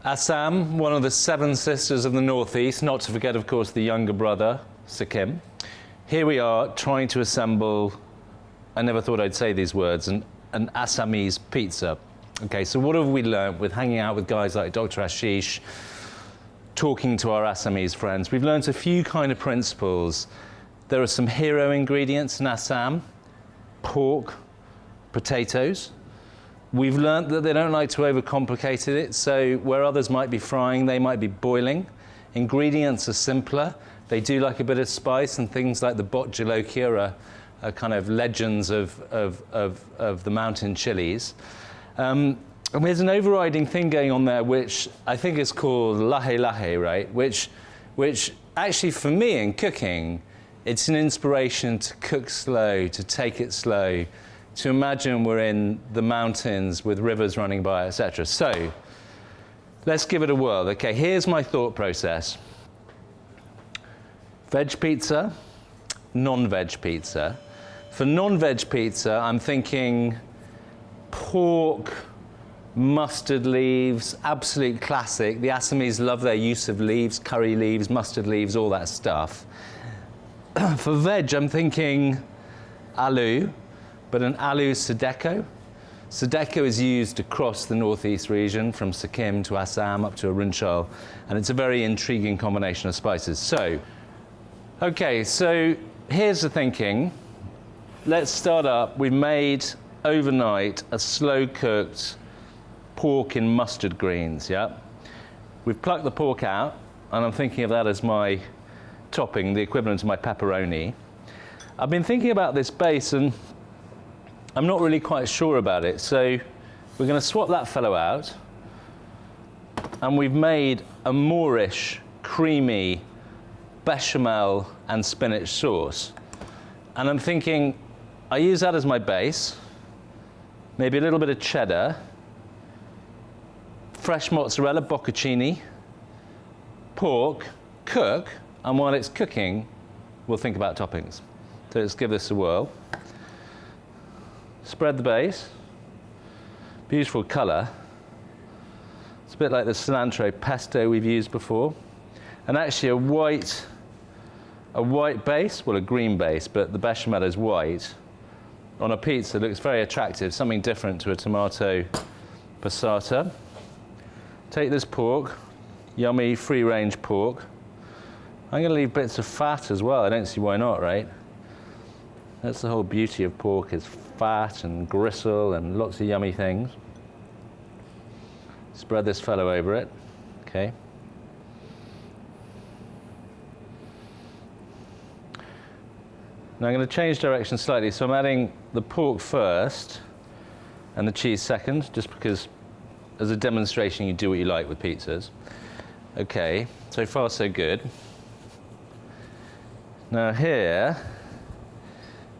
Assam, one of the seven sisters of the northeast, not to forget, of course, the younger brother, Sikkim. Here we are trying to assemble, I never thought I'd say these words, an Assamese pizza. Okay, so what have we learned with hanging out with guys like Dr. Ashish, talking to our Assamese friends? We've learned a few kind of principles. There are some hero ingredients in Assam: pork, potatoes. We've learned that they don't like to overcomplicate it, so where others might be frying, they might be boiling. Ingredients are simpler. They do like a bit of spice, and things like the bot jolokia are kind of legends of the mountain chilies. And there's an overriding thing going on there, which I think is called lahe lahe, right? Which actually, for me in cooking, it's an inspiration to cook slow, to take it slow, to imagine we're in the mountains with rivers running by, etc. So let's give it a whirl. Okay, here's my thought process. Veg pizza, non-veg pizza. For non-veg pizza, I'm thinking pork, mustard leaves, absolute classic. The Assamese love their use of leaves, curry leaves, mustard leaves, all that stuff. For veg, I'm thinking aloo, but an aloo Sodeko. Sodeko is used across the northeast region, from Sikkim to Assam up to Arunachal, and it's a very intriguing combination of spices. So, okay, so here's the thinking. Let's start up. We've made overnight a slow-cooked pork in mustard greens, yeah? We've plucked the pork out, and I'm thinking of that as my topping, the equivalent of my pepperoni. I've been thinking about this base, and I'm not really quite sure about it, so we're going to swap that fellow out, and we've made a Moorish, creamy bechamel and spinach sauce. And I'm thinking, I use that as my base, maybe a little bit of cheddar, fresh mozzarella, bocconcini, pork, cook, and while it's cooking, we'll think about toppings. So let's give this a whirl. Spread the base. Beautiful colour. It's a bit like the cilantro pesto we've used before. And actually a white base, well, a green base, but the bechamel is white, on a pizza looks very attractive, something different to a tomato passata. Take this pork, yummy free-range pork. I'm going to leave bits of fat as well. I don't see why not, right? That's the whole beauty of pork, is fat and gristle and lots of yummy things. Spread this fellow over it, okay? Now I'm going to change direction slightly, so I'm adding the pork first and the cheese second, just because as a demonstration you do what you like with pizzas. Okay, so far so good. Now here,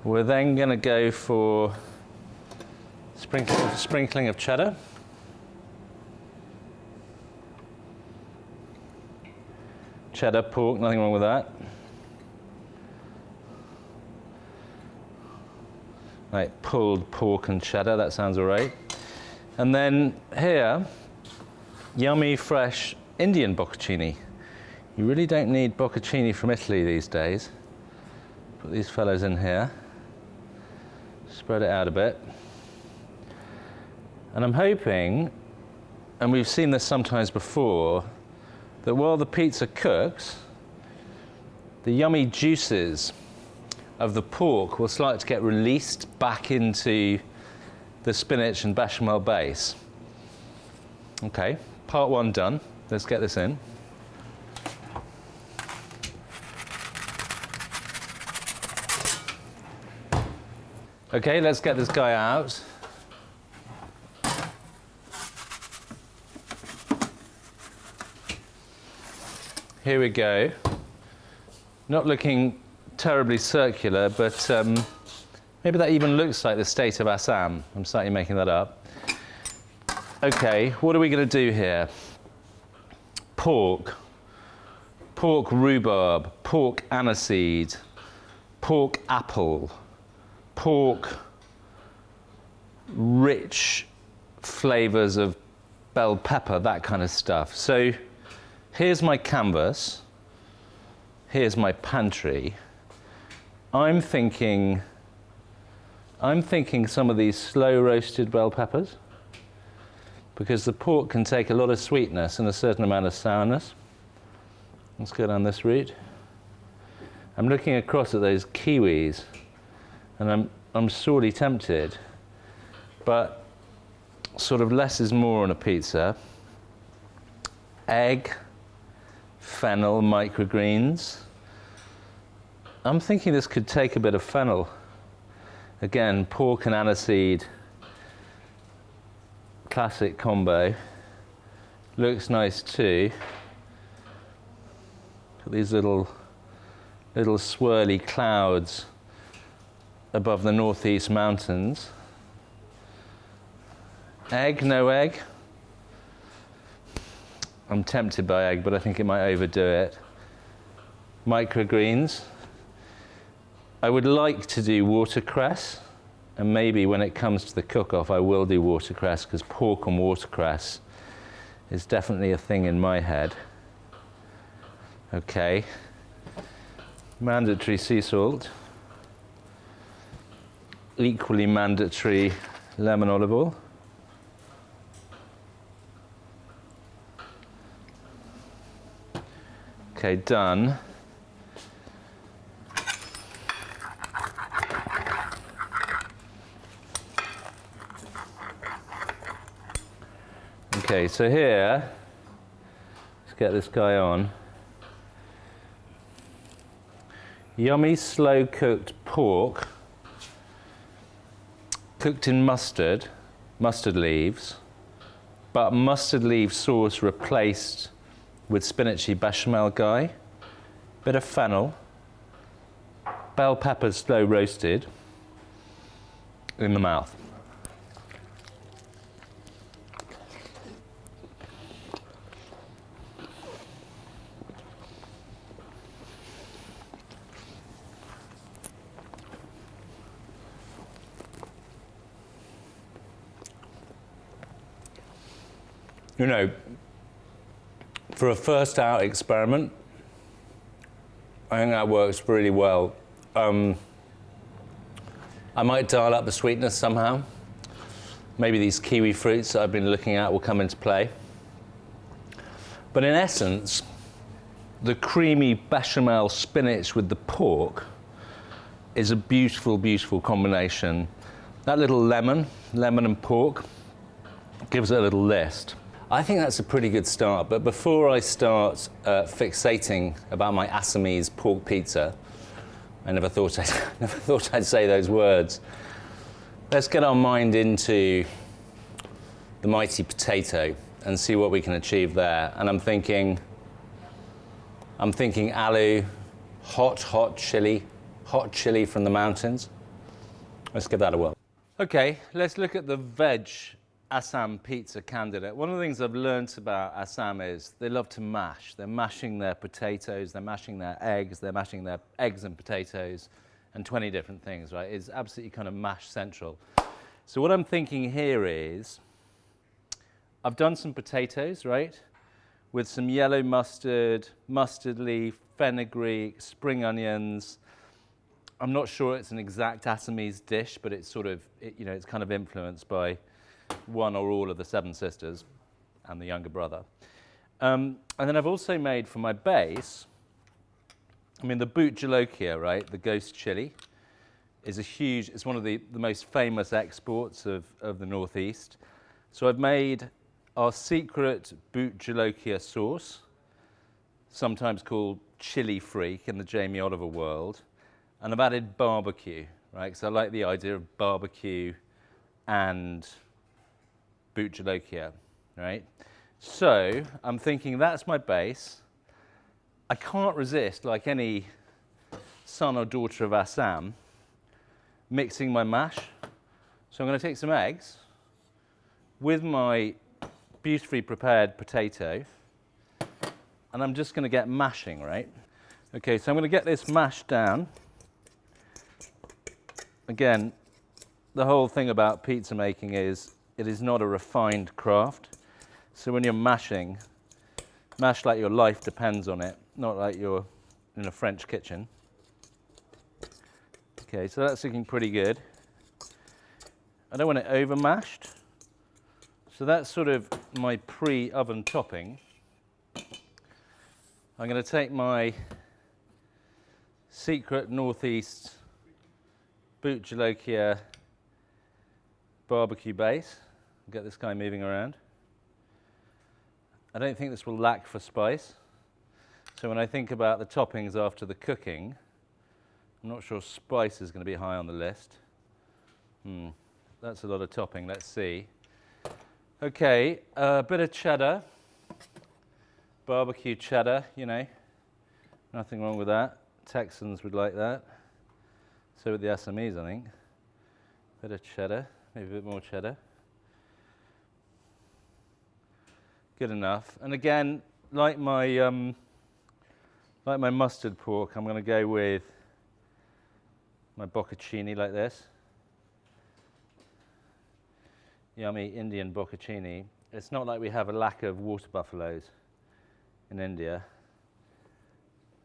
we're then going to go for sprinkling of cheddar. Cheddar, pork, nothing wrong with that. Right, pulled pork and cheddar, that sounds all right. And then here, yummy, fresh Indian bocconcini. You really don't need bocconcini from Italy these days. Put these fellows in here. Spread it out a bit. And I'm hoping, and we've seen this sometimes before, that while the pizza cooks, the yummy juices of the pork will start to get released back into the spinach and bechamel base. Okay, part one done. Let's get this in. Okay, let's get this guy out. Here we go. Not looking terribly circular, but maybe that even looks like the state of Assam. I'm slightly making that up. Okay, what are we going to do here? Pork. Pork rhubarb, pork aniseed, pork apple, pork rich flavors of bell pepper, that kind of stuff. So here's my canvas, here's my pantry. I'm thinking some of these slow roasted bell peppers, because the pork can take a lot of sweetness and a certain amount of sourness. Let's go down this route. I'm looking across at those kiwis, and I'm sorely tempted, but sort of less is more on a pizza. Egg, fennel, microgreens. I'm thinking this could take a bit of fennel. Again, pork and aniseed, classic combo. Looks nice too. Got these little swirly clouds above the northeast mountains. Egg, no egg? I'm tempted by egg, but I think it might overdo it. Microgreens. I would like to do watercress, and maybe when it comes to the cook-off I will do watercress, because pork and watercress is definitely a thing in my head. Okay. Mandatory sea salt. Equally mandatory lemon olive oil. Okay, done. Okay, so here, let's get this guy on. Yummy, slow-cooked pork, cooked in mustard leaves, but mustard leaf sauce replaced with spinachy bechamel guy, bit of fennel, bell peppers slow roasted, in the mouth. You know, for a first out experiment, I think that works really well. I might dial up the sweetness somehow. Maybe these kiwi fruits that I've been looking at will come into play. But in essence, the creamy bechamel spinach with the pork is a beautiful, beautiful combination. That little lemon and pork, gives it a little list. I think that's a pretty good start, but before I start fixating about my Assamese pork pizza, I never thought I'd say those words. Let's get our mind into the mighty potato and see what we can achieve there. And I'm thinking aloo, hot chili from the mountains. Let's give that a whirl. Okay, let's look at the veg Assam pizza candidate. One of the things I've learnt about Assam is they love to mash. They're mashing their potatoes, they're mashing their eggs and potatoes, and 20 different things, right? It's absolutely kind of mash central. So what I'm thinking here is, I've done some potatoes, right? With some yellow mustard, mustard leaf, fenugreek, spring onions. I'm not sure it's an exact Assamese dish, but it's sort of, it's kind of influenced by one or all of the seven sisters and the younger brother. And then I've also made for my base, the boot jolokia, right, the ghost chili, it's one of the most famous exports of the Northeast. So I've made our secret boot jolokia sauce, sometimes called chili freak in the Jamie Oliver world, and I've added barbecue, right, because I like the idea of barbecue and boot jolokia, right? So I'm thinking that's my base. I can't resist, like any son or daughter of Assam, mixing my mash. So I'm going to take some eggs with my beautifully prepared potato, and I'm just going to get mashing, right? Okay, so I'm going to get this mashed down. Again, the whole thing about pizza making is it is not a refined craft. So when you're mashing, mash like your life depends on it, not like you're in a French kitchen. Okay, so that's looking pretty good. I don't want it over mashed. So that's sort of my pre-oven topping. I'm going to take my secret Northeast Boot Jalokia barbecue base. Get this guy moving around. I don't think this will lack for spice. So when I think about the toppings after the cooking, I'm not sure spice is going to be high on the list. That's a lot of topping, let's see. Okay, a bit of cheddar. Barbecue cheddar, you know. Nothing wrong with that. Texans would like that. So would the Assamese, I think. Bit of cheddar, maybe a bit more cheddar. Good enough. And again, like my mustard pork, I'm going to go with my bocconcini like this. Yummy Indian bocconcini. It's not like we have a lack of water buffaloes in India.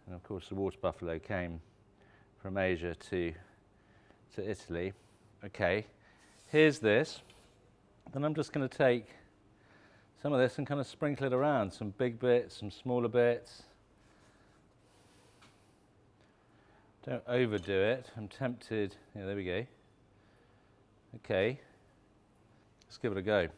And of course the water buffalo came from Asia to Italy. Okay, here's this. Then I'm just going to take some of this and kind of sprinkle it around. Some big bits, some smaller bits. Don't overdo it. I'm tempted. Yeah, there we go. Okay. Let's give it a go.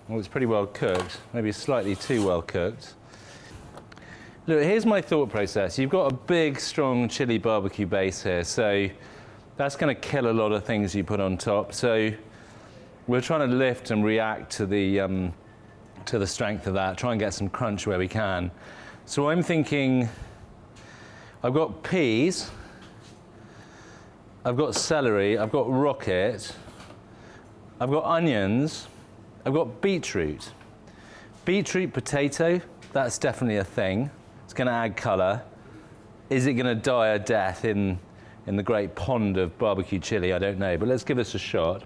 Well, it's pretty well cooked, maybe slightly too well cooked. Look, here's my thought process. You've got a big, strong chili barbecue base here, so that's going to kill a lot of things you put on top. So we're trying to lift and react to the strength of that, try and get some crunch where we can. So I'm thinking, I've got peas, I've got celery, I've got rocket, I've got onions, I've got beetroot. Beetroot potato, that's definitely a thing. It's going to add colour. Is it going to die a death in the great pond of barbecue chili? I don't know, but let's give this a shot.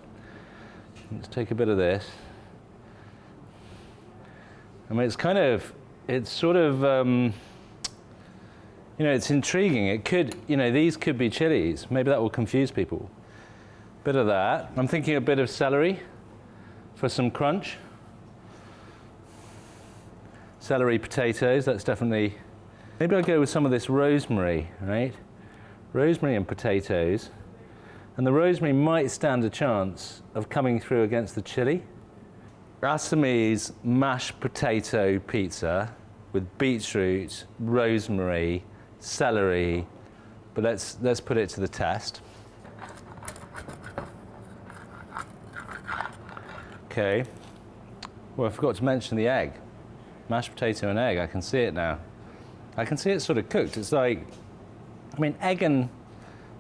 Let's take a bit of this. I mean, it's sort of, you know, it's intriguing. It could, you know, these could be chilies. Maybe that will confuse people. Bit of that. I'm thinking a bit of celery for some crunch. Celery potatoes, that's definitely, maybe I'll go with some of this rosemary, right? Rosemary and potatoes. And the rosemary might stand a chance of coming through against the chili. Assamese mashed potato pizza with beetroot, rosemary, celery, but let's put it to the test. Okay. Well, I forgot to mention the egg. Mashed potato and egg, I can see it now. I can see it sort of cooked. It's like, I mean, egg and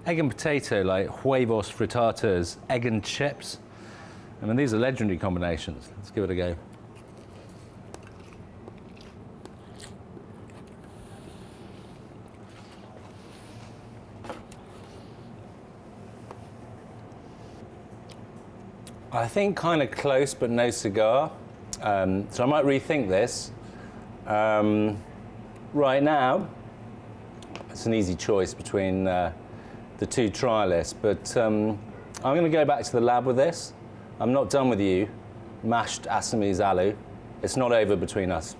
potato, like huevos frittatas, egg and chips. I mean, these are legendary combinations. Let's give it a go. I think kind of close, but no cigar. So I might rethink this. Right now, it's an easy choice between the two trialists, but I'm going to go back to the lab with this. I'm not done with you, mashed Assamese aloo. It's not over between us.